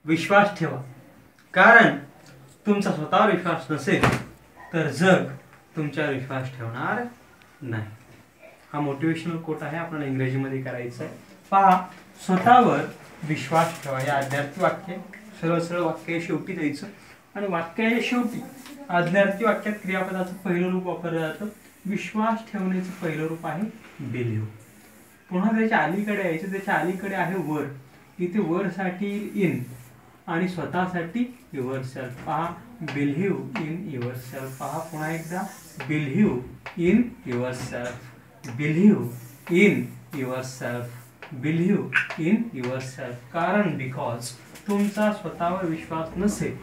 विश्वास ठेवा, कारण तुमचा स्वतःवर विश्वास नसेल तर जग तुमच्यावर विश्वास ठेवणार नाही. हा मोटिवेशनल कोट आहे, आपल्याला इंग्रजीमध्ये करायचं आहे. पहा, स्वतःवर विश्वास ठेवा. हे आज्ञार्थी वाक्य, सरळ सरळ वाक्य शेवटी द्यायचं आणि वाक्याच्या शेवटी आज्ञार्थी वाक्यात क्रियापदाचं पहिलं रूप वापरलं जातं. विश्वास ठेवण्याचं पहिलं रूप आहे बिलीव्ह. पुन्हा त्याच्या अलीकडे यायचं, त्याच्या अलीकडे आहे वर. इथे वर साठी इन आणि स्वतःसाठी युअर सेल्फ. पहा, बिलीव्ह इन युअर सेल्फ. पहा पुन्हा एकदा, believe in your self, believe in your self, believe in your self. कारण बिकॉज तुमचा स्वतःवर विश्वास नसेल.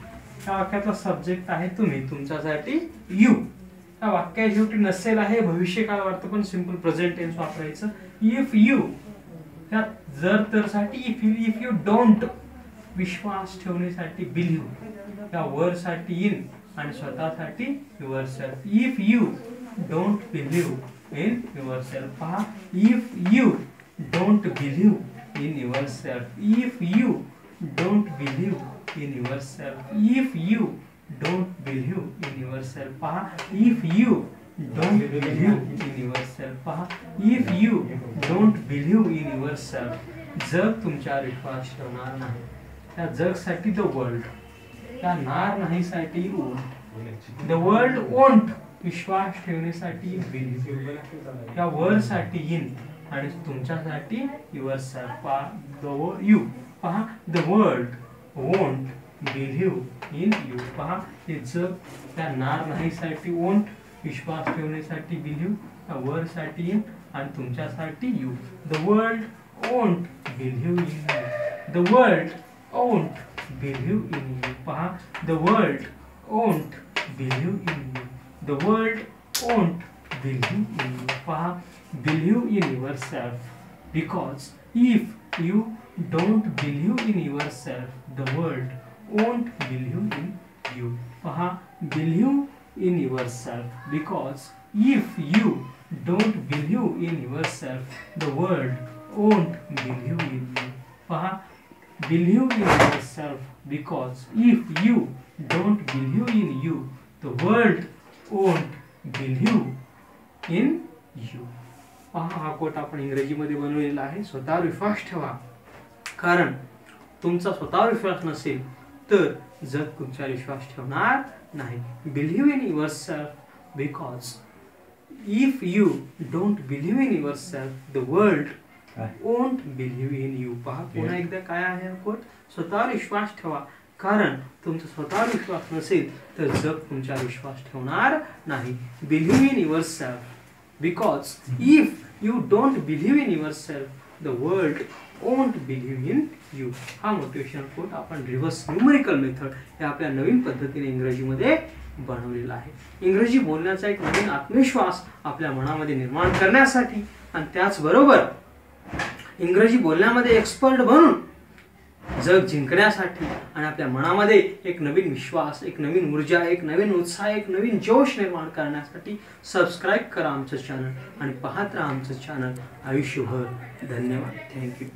त्या वाक्याचा सब्जेक्ट आहे तुम्ही, तुमच्यासाठी यू. त्या वाक्या शेवटी नसेल आहे भविष्यकाळ वाटतं, पण सिंपल प्रेझेंट टेन्स वापरायचं. इफ यू, त्या जर तर साठी इफ यू डोंट, विश्वास ठेवण्यासाठी बिलीव्ह, त्या वर साठी इन आणि स्वतःसाठी yourself. If you don't believe in yourself. पहा, if you don't believe in yourself, if you don't believe in yourself, if you don't believe in yourself. पहा, if you don't believe in yourself. पहा, if you don't believe in yourself, जग तुमच्यावर विश्वास ठेवणार नाही. त्या जगसाठी the world, त्या नार नाही साठी वोंट. द वर्ल्ड वोंट, विश्वास ठेवण्यासाठी बिलीव्ह, त्या वर साठी इन आणि तुमच्यासाठी युअर सेल्फ. पहा, द यू. पहा, the world won't believe in you. पहा, हे जग त्या नार नाही साठी वोंट, विश्वास ठेवण्यासाठी बिलीव्ह, त्या वर साठी इन आणि तुमच्यासाठी you. The world won't believe in you, the world won't believe in you. पहा, the world won't believe in you, the world won't believe in you. पहा, believe in yourself, because if you don't believe in yourself, the world won't believe in you. पहा, believe in yourself, because if you don't believe in yourself, the world won't believe in you. पहा, believe in yourself, because if you don't believe in you, the world won't believe in you. पहा, हा coat आपण इंग्रजीमध्ये बनवलेला आहे. स्वतःवर विश्वास ठेवा, कारण तुमचा स्वतःवर विश्वास नसेल तर जग तुमच्यावर विश्वास ठेवणार नाही. Believe in yourself, because if you don't believe in yourself, the world won't believe in you. पहा, पुन्हा एकदा काय आहे कोट, स्वतःवर विश्वास ठेवा, कारण तुमचा स्वतःवर विश्वास नसेल तर जग तुमच्यावर विश्वास ठेवणार नाही. Believe in yourself, because if you don't believe in yourself, the world won't believe in you. हा मोटिवेशनल कोट आपण रिव्हर्स न्यूमेरिकल मेथड या आपल्या नवीन पद्धतीने इंग्रजीमध्ये बनवलेला आहे. इंग्रजी बोलण्याचा एक नवीन आत्मविश्वास आपल्या मनामध्ये निर्माण करण्यासाठी आणि त्याचबरोबर इंग्रजी बोलण्यामध्ये एक्सपर्ट बनून जग जिंकण्यासाठी आणि आपल्या मनामध्ये एक नवीन विश्वास, एक नवीन ऊर्जा, एक नवीन उत्साह, एक नवीन जोश निर्माण करण्यासाठी सबस्क्राईब करा आमचं चॅनल आणि पाहत राहा आमचं चॅनल आयुष्यभर. धन्यवाद. थँक्यू.